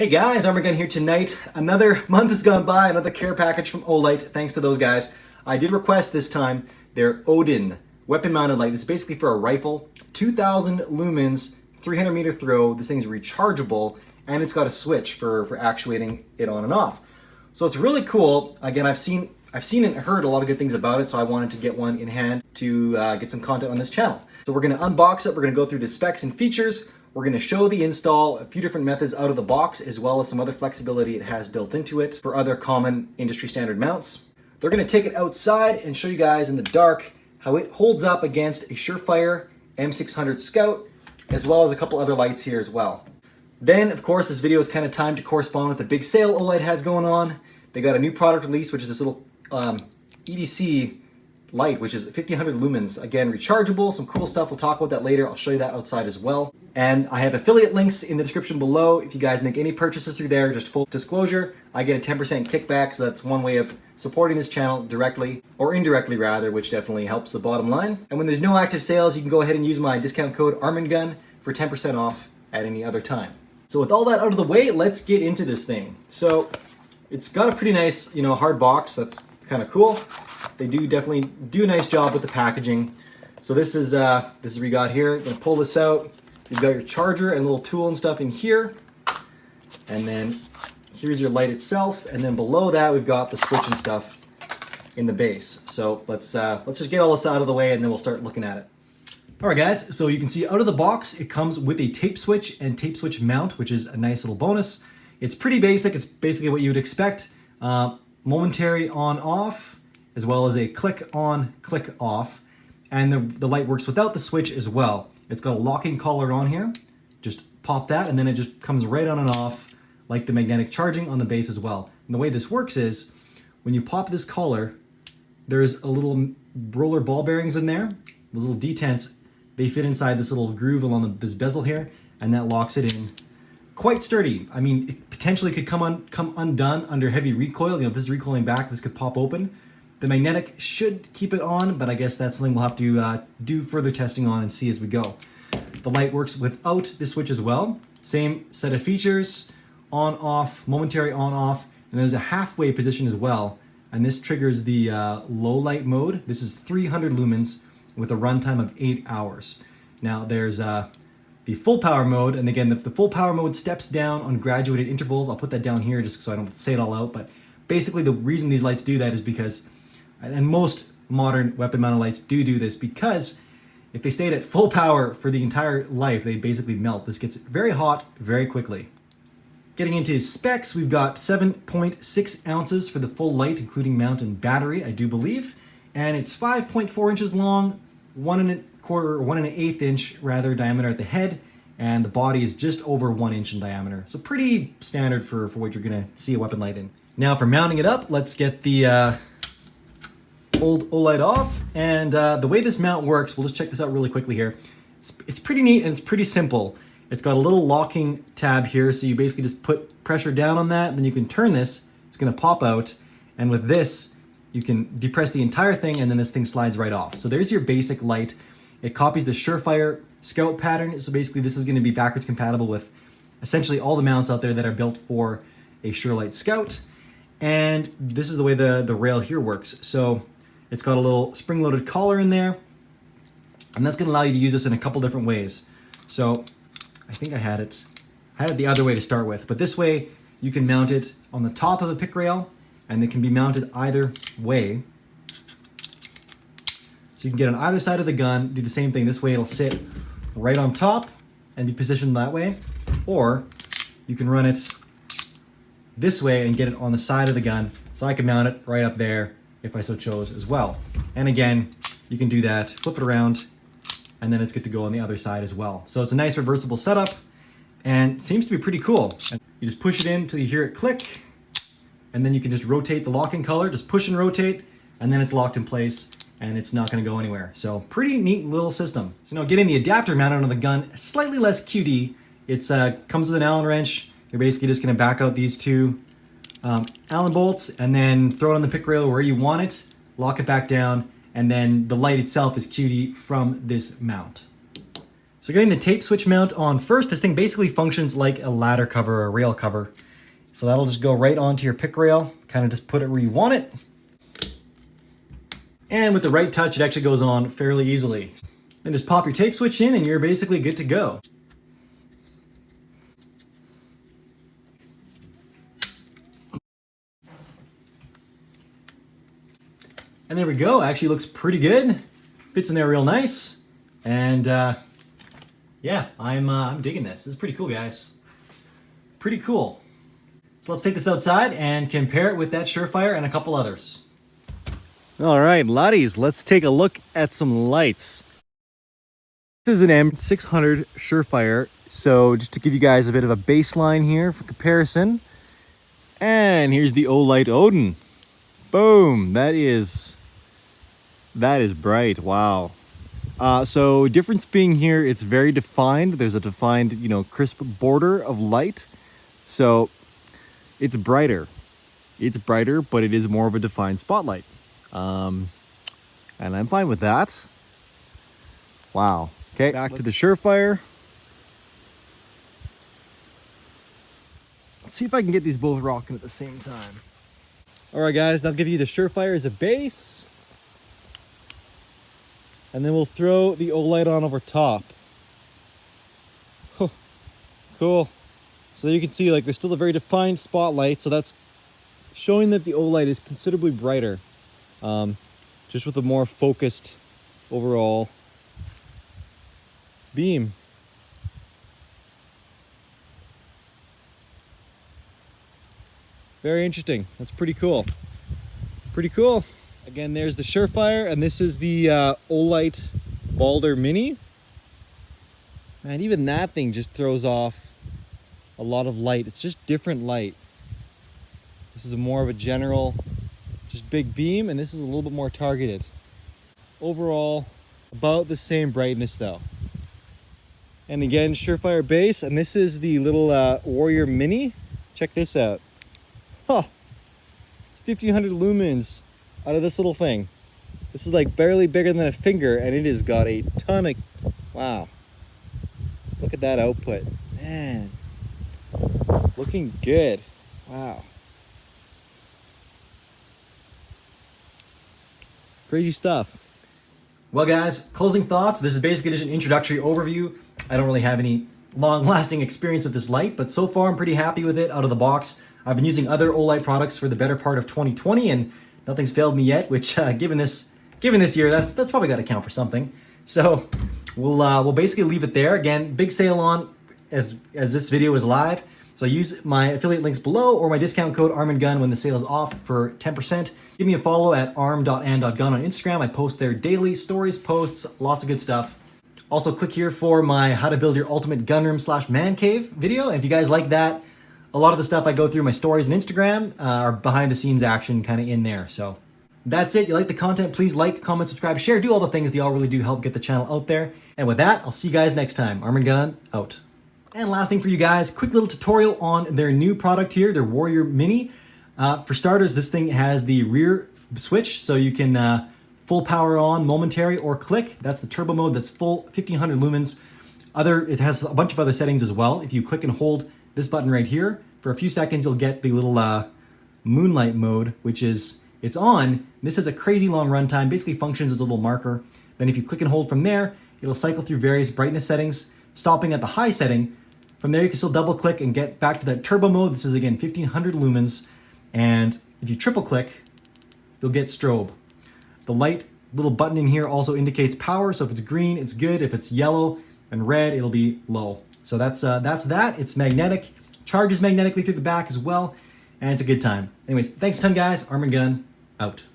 Hey guys, Arm&Gun here tonight. Another month has gone by, another care package from Olight. Thanks to those guys. I did request this time their ODIN weapon mounted light. This is basically for a rifle. 2,000 lumens, 300 meter throw. This thing's rechargeable and it's got a switch for actuating it on and off. So it's really cool. Again, I've seen and heard a lot of good things about it, so I wanted to get one in hand to get some content on this channel. So we're gonna unbox it, we're gonna go through the specs and features, we're gonna show the install, a few different methods out of the box, as well as some other flexibility it has built into it for other common industry standard mounts. They're gonna take it outside and show you guys in the dark how it holds up against a Surefire M600 Scout, as well as a couple other lights here as well. Then, of course, this video is kind of timed to correspond with the big sale Olight has going on. They got a new product release, which is this little EDC light, which is 1500 lumens. Again, rechargeable, some cool stuff. We'll talk about that later. I'll show you that outside as well. And I have affiliate links in the description below. If you guys make any purchases through there, just full disclosure, I get a 10% kickback, so that's one way of supporting this channel directly, or indirectly rather, which definitely helps the bottom line. And when there's no active sales, you can go ahead and use my discount code Arm&Gun for 10% off at any other time. So with all that out of the way, let's get into this thing. So it's got a pretty nice, hard box. That's kind of cool. They definitely do a nice job with the packaging. So this is what we got here. Gonna pull this out. You've got your charger and little tool and stuff in here. And then here's your light itself. And then below that, we've got the switch and stuff in the base. So let's just get all this out of the way and then we'll start looking at it. All right, guys, so you can see out of the box, it comes with a tape switch and tape switch mount, which is a nice little bonus. It's pretty basic. It's basically what you would expect. Momentary on-off, as well as a click on, click off. And the light works without the switch as well. It's got a locking collar on here. Just pop that, and then it just comes right on and off, like the magnetic charging on the base as well. And the way this works is, when you pop this collar, there's a little roller ball bearings in there. Those little detents, they fit inside this little groove along this bezel here, and that locks it in. Quite sturdy. I mean, it potentially could come undone under heavy recoil. If this is recoiling back, this could pop open. The magnetic should keep it on, but I guess that's something we'll have to do further testing on and see as we go. The light works without the switch as well. Same set of features, on, off, momentary on, off, and there's a halfway position as well. And this triggers the low light mode. This is 300 lumens with a runtime of 8 hours. Now there's the full power mode, and again, the full power mode steps down on graduated intervals. I'll put that down here just so I don't say it all out, but basically the reason these lights do that is because, and most modern weapon mounted lights do this, because if they stayed at full power for the entire life, they basically melt. This gets very hot very quickly. Getting into specs, we've got 7.6 ounces for the full light, including mount and battery, I do believe. And it's 5.4 inches long, 1 1/8 inch rather diameter at the head, and the body is just over 1 inch in diameter. So pretty standard for what you're gonna see a weapon light in. Now for mounting it up, let's get the old Olight off. And the way this mount works, we'll just check this out really quickly here. It's pretty neat and it's pretty simple. It's got a little locking tab here, so you basically just put pressure down on that, then you can turn this, it's gonna pop out, and with this, you can depress the entire thing and then this thing slides right off. So there's your basic light. It copies the Surefire Scout pattern, so basically this is gonna be backwards compatible with essentially all the mounts out there that are built for a Surelight Scout. And this is the way the rail here works. So it's got a little spring-loaded collar in there, and that's gonna allow you to use this in a couple different ways. So I think I had it the other way to start with, but this way you can mount it on the top of the pick rail, and it can be mounted either way. So you can get on either side of the gun, do the same thing. This way it'll sit right on top and be positioned that way. Or you can run it this way and get it on the side of the gun. So I can mount it right up there if I so chose as well. And again, you can do that, flip it around, and then it's good to go on the other side as well. So it's a nice reversible setup and seems to be pretty cool. And you just push it in until you hear it click, and then you can just rotate the locking collar, just push and rotate, and then it's locked in place and it's not gonna go anywhere. So pretty neat little system. So now getting the adapter mounted on the gun, slightly less QD. It's comes with an Allen wrench. You're basically just gonna back out these two Allen bolts and then throw it on the pick rail where you want it, lock it back down, and then the light itself is QD from this mount. So getting the tape switch mount on first, this thing basically functions like a ladder cover or a rail cover. So that'll just go right onto your pick rail, kind of just put it where you want it. And with the right touch, it actually goes on fairly easily. Then just pop your tape switch in and you're basically good to go. And there we go, actually looks pretty good. Fits in there real nice. And yeah, I'm digging this. This is pretty cool, guys. Pretty cool. So let's take this outside and compare it with that Surefire and a couple others. All right, laddies, let's take a look at some lights. This is an M600 Surefire. So just to give you guys a bit of a baseline here for comparison. And here's the Olight ODIN. Boom, that is bright, wow. So difference being here, it's very defined. There's a defined, you know, crisp border of light. So it's brighter. It's brighter, but it is more of a defined spotlight. And I'm fine with that. Wow. Okay, back to the Surefire. Let's see if I can get these both rocking at the same time. All right, guys, I'll give you the Surefire as a base. And then we'll throw the Olight on over top. Oh, cool. So there you can see, like, there's still a very defined spotlight, so that's showing that the Olight is considerably brighter. Just with a more focused overall beam. Very interesting. That's pretty cool. Pretty cool. Again, there's the Surefire, and this is the Olight Warrior Mini. Man, even that thing just throws off a lot of light. It's just different light. This is more of a general, just big beam, and this is a little bit more targeted. Overall, about the same brightness though. And again, Surefire base, and this is the little Warrior Mini. Check this out. Huh. It's 1500 lumens out of this little thing. This is like barely bigger than a finger, and it has got a ton of, wow. Look at that output. Man, looking good. Wow. Crazy stuff. Well, guys, closing thoughts. This is basically just an introductory overview. I don't really have any long-lasting experience with this light, but so far I'm pretty happy with it out of the box. I've been using other Olight products for the better part of 2020, and nothing's failed me yet, which given this year, that's probably got to count for something. So we'll basically leave it there. Again, big sale on as this video is live. So use my affiliate links below or my discount code armandgun when the sale is off for 10%. Give me a follow at arm.and.gun on Instagram. I post there daily, stories, posts, lots of good stuff. Also click here for my how to build your ultimate gunroom / man cave video. And if you guys like that, a lot of the stuff I go through my stories and Instagram are behind the scenes action kind of in there. So that's it. You like the content, please like, comment, subscribe, share, do all the things that all really do help get the channel out there. And with that, I'll see you guys next time. Arm&Gun out. And last thing for you guys, quick little tutorial on their new product here, their Warrior Mini. For starters, this thing has the rear switch, so you can full power on, momentary, or click. That's the turbo mode, that's full 1500 lumens. It has a bunch of other settings as well. If you click and hold this button right here, for a few seconds you'll get the little moonlight mode, which is, it's on. This has a crazy long runtime, basically functions as a little marker. Then if you click and hold from there, it'll cycle through various brightness settings, stopping at the high setting. From there you can still double click and get back to that turbo mode. This is again 1500 lumens. And if you triple click, you'll get strobe. The light little button in here also indicates power. So if it's green, it's good. If it's yellow and red, it'll be low. So that's that. It's magnetic, charges magnetically through the back as well. And it's a good time. Anyways, thanks a ton, guys. Arm&Gun out.